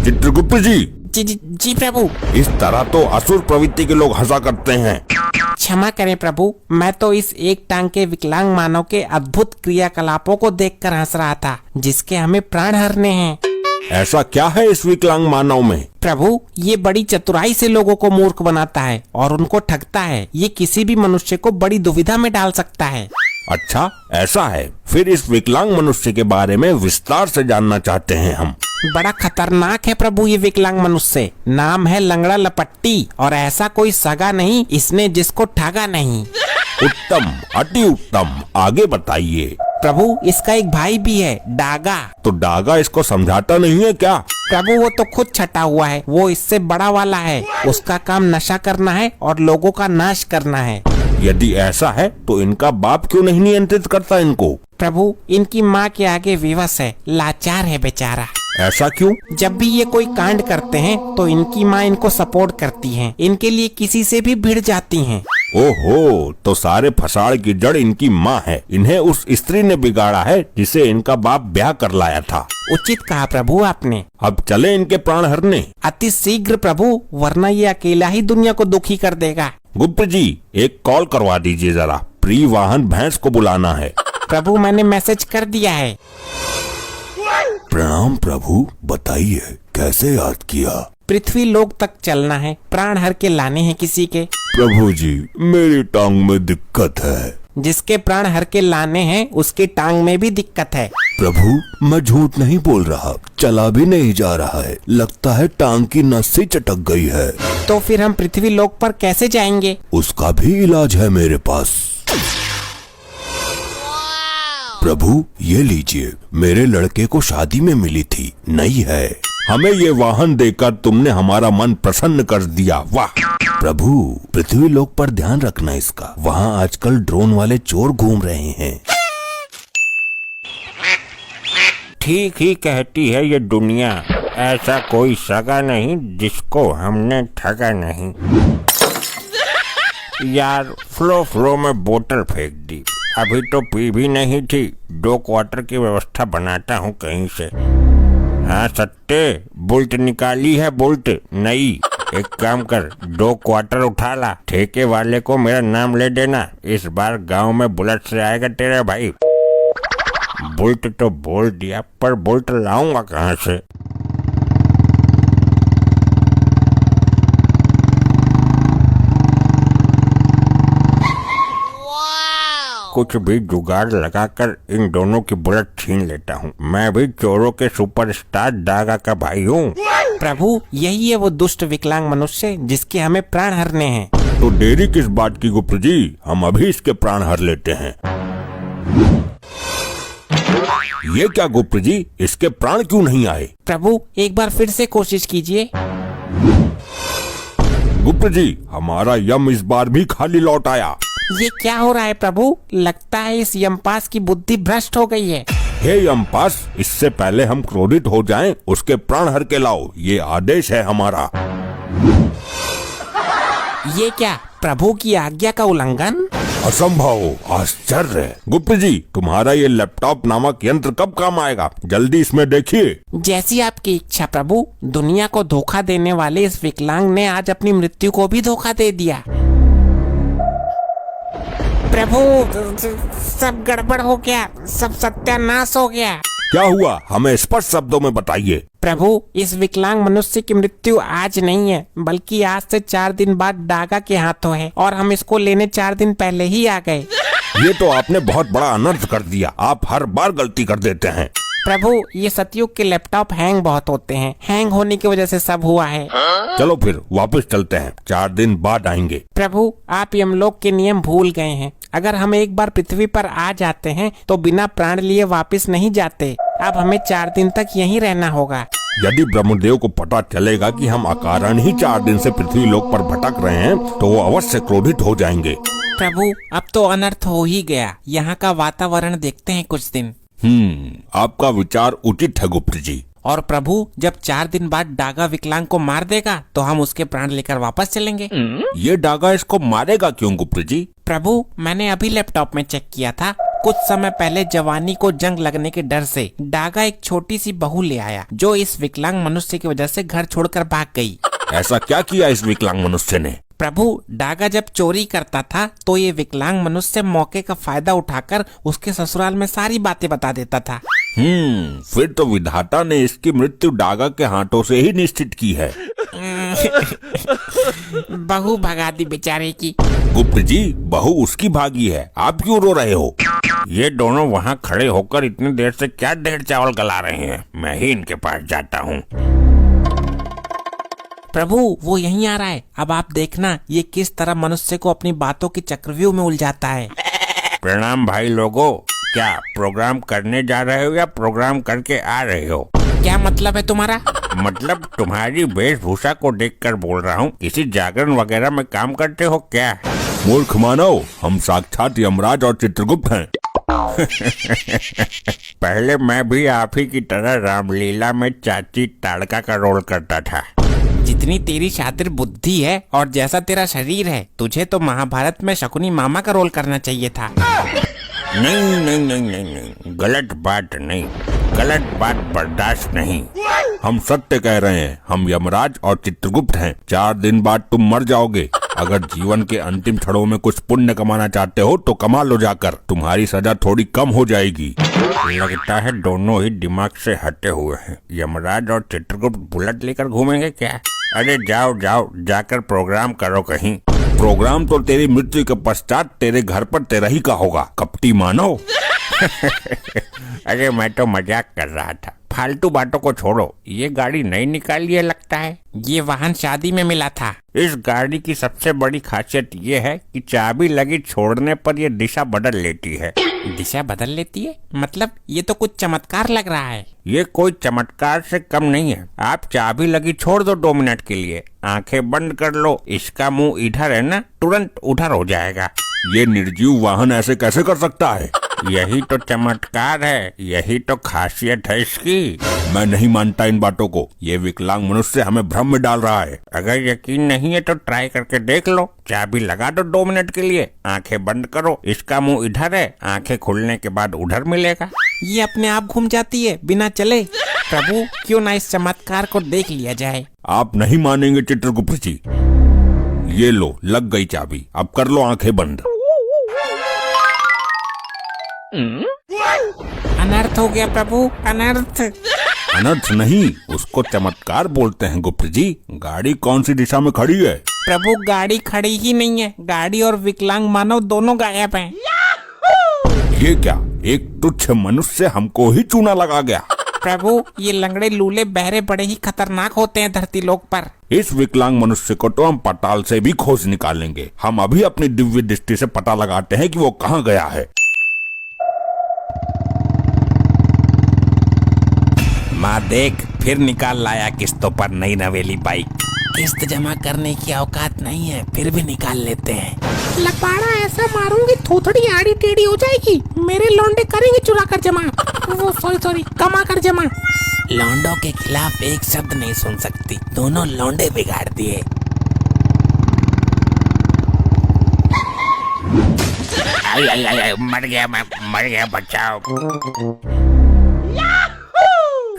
चित्रगुप्त जी, जी प्रभु। इस तरह तो असुर प्रवृत्ति के लोग हंसा करते हैं। क्षमा करें प्रभु, मैं तो इस एक टांग के विकलांग मानव के अद्भुत क्रियाकलापों को देखकर हंस रहा था, जिसके हमें प्राण हरने हैं। ऐसा क्या है इस विकलांग मानव में? प्रभु, ये बड़ी चतुराई से लोगों को मूर्ख बनाता है और उनको ठगता है। ये किसी भी मनुष्य को बड़ी दुविधा में डाल सकता है। अच्छा, ऐसा है। फिर इस विकलांग मनुष्य के बारे में विस्तार से जानना चाहते हैं हम। बड़ा खतरनाक है प्रभु ये विकलांग मनुष्य। नाम है लंगड़ा लपट्टी और ऐसा कोई सगा नहीं इसने जिसको ठगा नहीं। उत्तम, अति उत्तम। आगे बताइए। प्रभु, इसका एक भाई भी है, डागा। तो डागा इसको समझाता नहीं है क्या? प्रभु, वो तो खुद छटा हुआ है। वो इससे बड़ा वाला है। उसका काम नशा करना है और लोगों का नाश करना है। यदि ऐसा है तो इनका बाप क्यों नहीं नियंत्रित करता इनको? प्रभु, इनकी माँ के आगे विवश है, लाचार है बेचारा। ऐसा क्यों? जब भी ये कोई कांड करते हैं तो इनकी माँ इनको सपोर्ट करती है। इनके लिए किसी से भी भिड़ जाती हैं। ओहो, तो सारे फसाड़ की जड़ इनकी माँ है। इन्हें उस स्त्री ने बिगाड़ा है जिसे इनका बाप ब्याह कर लाया था। उचित कहा प्रभु आपने। अब चले इनके प्राण हरने। अति शीघ्र प्रभु, वरना ये अकेला ही दुनिया को दुखी कर देगा। गुप्त जी, एक कॉल करवा दीजिए जरा। प्रिय वाहन भैंस को बुलाना है। प्रभु, मैंने मैसेज कर दिया है। प्रणाम प्रभु, बताइए कैसे याद किया? पृथ्वी लोक तक चलना है, प्राण हर के लाने हैं किसी के। प्रभु जी, मेरी टांग में दिक्कत है। जिसके प्राण हर के लाने हैं उसकी टांग में भी दिक्कत है। प्रभु, मैं झूठ नहीं बोल रहा, चला भी नहीं जा रहा है। लगता है टांग की नस से चटक गई है। तो फिर हम पृथ्वी लोक पर कैसे जाएंगे? उसका भी इलाज है मेरे पास। प्रभु, ये लीजिए, मेरे लड़के को शादी में मिली थी, नई है। हमें ये वाहन देकर तुमने हमारा मन प्रसन्न कर दिया। वाह! प्रभु, पृथ्वी लोक पर ध्यान रखना इसका। वहाँ आजकल ड्रोन वाले चोर घूम रहे हैं। ठीक ही कहती है ये दुनिया। ऐसा कोई सगा नहीं जिसको हमने ठगा नहीं। यार, फ्लो में बोतल फेंक दी। अभी तो पी भी नहीं थी। 2 क्वार्टर की व्यवस्था बनाता हूँ कहीं से। हाँ सत्ते, बुल्ट निकाली है, बुल्ट नई। एक काम कर, 2 क्वार्टर उठा ला। ठेके वाले को मेरा नाम ले देना। इस बार गांव में बुलेट से आएगा तेरा भाई। बुल्ट तो बोल दिया, पर बुल्ट लाऊंगा कहाँ से? कुछ भी जुगाड़ लगाकर इन दोनों की बुलेट छीन लेता हूँ। मैं भी चोरों के सुपरस्टार डागा का भाई हूँ। प्रभु, यही है वो दुष्ट विकलांग मनुष्य जिसके हमें प्राण हरने हैं। तो देरी किस बात की गुप्त जी? हम अभी इसके प्राण हर लेते हैं। ये क्या गुप्त जी, इसके प्राण क्यों नहीं आए? प्रभु, एक बार फिर से कोशिश कीजिए। गुप्त जी, हमारा यम इस बार भी खाली लौट आया। ये क्या हो रहा है प्रभु? लगता है इस यमपास की बुद्धि भ्रष्ट हो गई है। हे यमपास, इससे पहले हम क्रोधित हो जाएं, उसके प्राण हर के लाओ। ये आदेश है हमारा। ये क्या प्रभु की आज्ञा का उल्लंघन? असंभव, आश्चर्य। गुप्त जी, तुम्हारा ये लैपटॉप नामक यंत्र कब काम आएगा? जल्दी इसमें देखिए। जैसी आपकी इच्छा प्रभु। दुनिया को धोखा देने वाले इस विकलांग ने आज अपनी मृत्यु को भी धोखा दे दिया। प्रभु, सब गड़बड़ हो गया, सब सत्यानाश हो गया। क्या हुआ? हमें स्पष्ट शब्दों में बताइए। प्रभु, इस विकलांग मनुष्य की मृत्यु आज नहीं है, बल्कि आज से 4 दिन बाद डागा के हाथों है और हम इसको लेने 4 दिन पहले ही आ गए। ये तो आपने बहुत बड़ा अनर्थ कर दिया। आप हर बार गलती कर देते हैं। प्रभु, ये सतयुग के लैपटॉप हैंग बहुत होते हैं। हैंग होने की वजह से सब हुआ है। चलो फिर वापस चलते हैं, 4 दिन बाद आएंगे। प्रभु, आप यमलोक के नियम भूल गए हैं। अगर हम एक बार पृथ्वी पर आ जाते हैं तो बिना प्राण लिए वापस नहीं जाते। अब हमें 4 दिन तक यहीं रहना होगा। यदि ब्रह्मदेव को पता चलेगा कि हम अकारण ही 4 दिन से पृथ्वी लोक पर भटक रहे हैं तो वो अवश्य क्रोधित हो जाएंगे। प्रभु, अब तो अनर्थ हो ही गया। यहाँ का वातावरण देखते हैं कुछ दिन। आपका विचार उचित है गुप्त जी। और प्रभु, जब 4 दिन बाद डागा विकलांग को मार देगा तो हम उसके प्राण लेकर वापस चलेंगे। ये डागा इसको मारेगा क्यों गुप्त जी? प्रभु, मैंने अभी लैपटॉप में चेक किया था। कुछ समय पहले जवानी को जंग लगने के डर से डागा एक छोटी सी बहू ले आया, जो इस विकलांग मनुष्य की वजह से घर छोड़कर भाग गई। ऐसा क्या किया इस विकलांग मनुष्य ने? प्रभु, डागा जब चोरी करता था तो ये विकलांग मनुष्य मौके का फायदा उठाकर उसके ससुराल में सारी बातें बता देता था। फिर तो विधाता ने इसकी मृत्यु डागा के हाथों से ही निश्चित की है। बहू भगा दी बेचारे की। गुप्त जी, बहू उसकी भागी है, आप क्यों रो रहे हो? ये दोनों वहाँ खड़े होकर इतनी देर से क्या ढेर चावल गला रहे हैं? मैं ही इनके पास जाता हूँ। प्रभु, वो यहीं आ रहा है। अब आप देखना ये किस तरह मनुष्य को अपनी बातों के चक्रव्यूह में उलझाता है। प्रणाम भाई लोगों, क्या प्रोग्राम करने जा रहे हो या प्रोग्राम करके आ रहे हो? क्या मतलब है तुम्हारा? मतलब तुम्हारी वेशभूषा को देखकर बोल रहा हूँ, किसी जागरण वगैरह में काम करते हो क्या? मूर्ख मानव, हम साक्षात यमराज और चित्रगुप्त हैं। पहले मैं भी आप ही की तरह रामलीला में चाची ताड़का का रोल करता था। जितनी तेरी शातिर बुद्धि है और जैसा तेरा शरीर है, तुझे तो महाभारत में शकुनी मामा का रोल करना चाहिए था। नहीं नहीं नहीं नहीं नहीं, गलत बात नहीं, गलत बात बर्दाश्त नहीं। हम सत्य कह रहे हैं, हम यमराज और चित्रगुप्त हैं। 4 दिन बाद तुम मर जाओगे। अगर जीवन के अंतिम क्षणों में कुछ पुण्य कमाना चाहते हो तो कमा लो जाकर, तुम्हारी सजा थोड़ी कम हो जाएगी। लगता है दोनों ही दिमाग से हटे हुए हैं। यमराज और चित्रगुप्त बुलेट लेकर घूमेंगे क्या? अरे जाओ जाओ, जाकर प्रोग्राम करो कहीं। प्रोग्राम तो तेरी मृत्यु के पश्चात तेरे घर पर तेरा ही का होगा, कपटी मानव। अरे मैं तो मजाक कर रहा था, फालतू बातों को छोड़ो। ये गाड़ी नई निकाली है लगता है। ये वाहन शादी में मिला था। इस गाड़ी की सबसे बड़ी खासियत ये है कि चाबी लगी छोड़ने पर ये दिशा बदल लेती है। दिशा बदल लेती है? मतलब ये तो कुछ चमत्कार लग रहा है। ये कोई चमत्कार से कम नहीं है। आप चाबी लगी छोड़ दो 2 मिनट के लिए, आंखें बंद कर लो, इसका मुंह इधर है ना, तुरंत उधर हो जाएगा। ये निर्जीव वाहन ऐसे कैसे कर सकता है? यही तो चमत्कार है, यही तो खासियत है इसकी। मैं नहीं मानता इन बातों को। ये विकलांग मनुष्य हमें भ्रम में डाल रहा है। अगर यकीन नहीं है तो ट्राई करके देख लो। चाबी लगा दो 2 मिनट के लिए, आंखें बंद करो, इसका मुंह इधर है, आंखें खुलने के बाद उधर मिलेगा। ये अपने आप घूम जाती है बिना चले। प्रभु, क्यों ना इस चमत्कार को देख लिया जाए। आप नहीं मानेंगे चित्रगुप्त जी। ये लो, लग गई चाबी, अब कर लो आंखें बंद। अनर्थ हो गया प्रभु, अनर्थ। अनर्थ नहीं, उसको चमत्कार बोलते हैं गुप्त जी। गाड़ी कौन सी दिशा में खड़ी है? प्रभु, गाड़ी खड़ी ही नहीं है। गाड़ी और विकलांग मानव दोनों गायब हैं। ये क्या, एक तुच्छ मनुष्य हमको ही चूना लगा गया। प्रभु, ये लंगड़े लूले बहरे बड़े ही खतरनाक होते हैं धरती लोक पर। इस विकलांग मनुष्य को तो हम पताल से भी खोज निकालेंगे। हम अभी अपनी दिव्य दृष्टि से पता लगाते हैं कि वो कहाँ गया है। माँ देख, फिर निकाल लाया किस्तों पर नई नवेली बाइक। किस्त जमा करने की औकात नहीं है, फिर भी निकाल लेते हैं। लपाड़ा ऐसा मारूंगी थोथड़ी आड़ी टेढ़ी हो जाएगी। मेरे लौंडे करेंगे चुरा कर जमा, वो सॉरी कमा कर जमा। लौंडों के खिलाफ एक शब्द नहीं सुन सकती, दोनों लौंडे बिगाड़ दिए। आई, मर गया, बचाओ।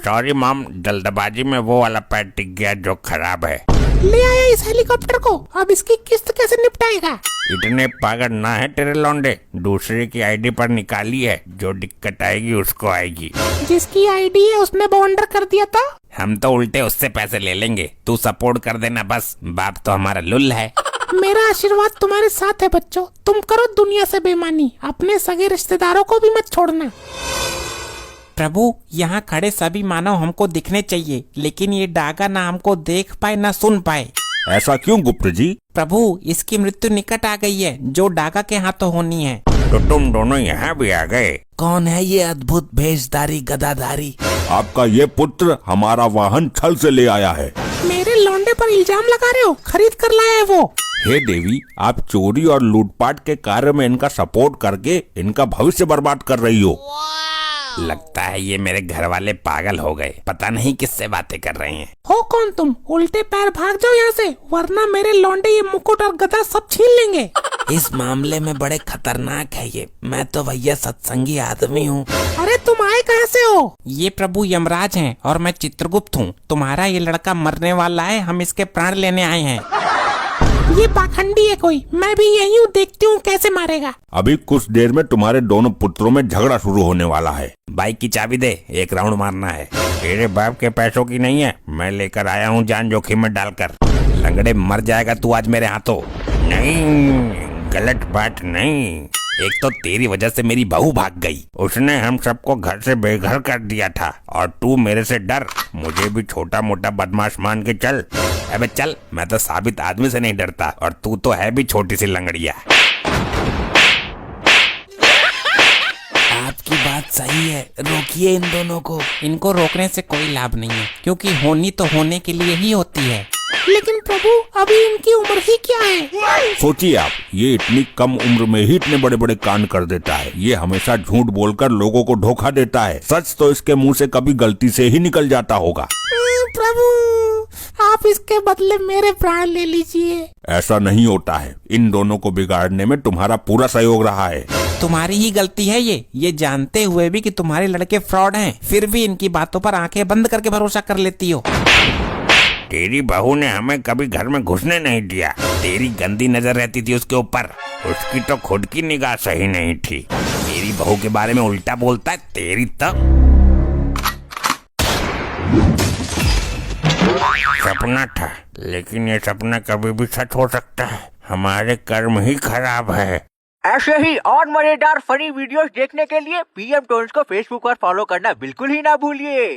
सॉरी मॉम, जल्दबाजी में वो वाला पैर टिक गया जो खराब है। ले आया इस हेलीकॉप्टर को, अब इसकी किस्त कैसे निपटाएगा? इतने पागल ना है तेरे लौंडे, दूसरे की आईडी पर निकाली है, जो दिक्कत आएगी उसको आएगी। जिसकी आईडी है उसने बाउंडर कर दिया था। हम तो उल्टे उससे पैसे ले लेंगे, तू सपोर्ट कर देना बस। बाप तो हमारा लुल है। मेरा आशीर्वाद तुम्हारे साथ है बच्चों, तुम करो दुनिया से बेईमानी, अपने सगे रिश्तेदारों को भी मत छोड़ना। प्रभु, यहाँ खड़े सभी मानव हमको दिखने चाहिए, लेकिन ये डागा ना हमको देख पाए ना सुन पाए। ऐसा क्यों गुप्त जी? प्रभु, इसकी मृत्यु निकट आ गई है, जो डागा के हाथों होनी है। तो तुम दोनों यहाँ भी आ गए? कौन है ये अद्भुत भेषधारी गदाधारी? आपका ये पुत्र हमारा वाहन छल से ले आया है। मेरे लौंडे पर इल्जाम लगा रहे हो? खरीद कर लाया है वो। हे देवी, आप चोरी और लूटपाट के कार्य में इनका सपोर्ट करके इनका भविष्य बर्बाद कर रही हो। लगता है ये मेरे घर वाले पागल हो गए, पता नहीं किससे बातें कर रहे हैं। हो कौन तुम? उल्टे पैर भाग जाओ यहाँ से, वरना मेरे लौंडे ये मुकुट और गदा सब छीन लेंगे। इस मामले में बड़े खतरनाक है ये, मैं तो भैया सत्संगी आदमी हूँ। अरे तुम आए कहाँ से हो? ये प्रभु यमराज हैं और मैं चित्रगुप्त हूँ। तुम्हारा ये लड़का मरने वाला है, हम इसके प्राण लेने आए हैं। ये पाखंडी है कोई, मैं भी यही हूँ, देखती हूँ कैसे मारेगा। अभी कुछ देर में तुम्हारे दोनों पुत्रों में झगड़ा शुरू होने वाला है। बाइक की चाबी दे, एक राउंड मारना है। तेरे बाप के पैसों की नहीं है, मैं लेकर आया हूँ जान जोखिम में डालकर। लंगड़े मर जाएगा तू आज मेरे हाथों। नहीं, गलत बात नहीं। एक तो तेरी वजह से मेरी बहू भाग गई, उसने हम सबको घर से बेघर कर दिया था, और तू मेरे से डर, मुझे भी छोटा मोटा बदमाश मान के चल। अबे चल, मैं तो साबित आदमी से नहीं डरता, और तू तो है भी छोटी सी लंगड़िया। आपकी बात सही है, रोकिए इन दोनों को। इनको रोकने से कोई लाभ नहीं है, क्योंकि होनी तो होने के लिए ही होती है। लेकिन प्रभु अभी इनकी उम्र ही क्या है? सोचिए आप, ये इतनी कम उम्र में ही इतने बड़े बड़े कांड कर देता है। ये हमेशा झूठ बोलकर लोगों को धोखा देता है। सच तो इसके मुंह से कभी गलती से ही निकल जाता होगा। प्रभु आप इसके बदले मेरे प्राण ले लीजिए। ऐसा नहीं होता है, इन दोनों को बिगाड़ने में तुम्हारा पूरा सहयोग रहा है। तुम्हारी ही गलती है ये जानते हुए भी कि तुम्हारे लड़के फ्रॉड हैं, फिर भी इनकी बातों पर आंखें बंद करके भरोसा कर लेती हो। तेरी बहू ने हमें कभी घर में घुसने नहीं दिया। तेरी गंदी नजर रहती थी उसके ऊपर। उसकी तो खुद की निगाह सही नहीं थी। मेरी बहू के बारे में उल्टा बोलता है, तेरी तो। सपना था, लेकिन ये सपना कभी भी सच हो सकता है। हमारे कर्म ही खराब है। ऐसे ही और मजेदार फनी वीडियोस देखने के लिए पीएम टोन्स को फेसबुक पर फॉलो करना बिल्कुल ही ना भूलिए।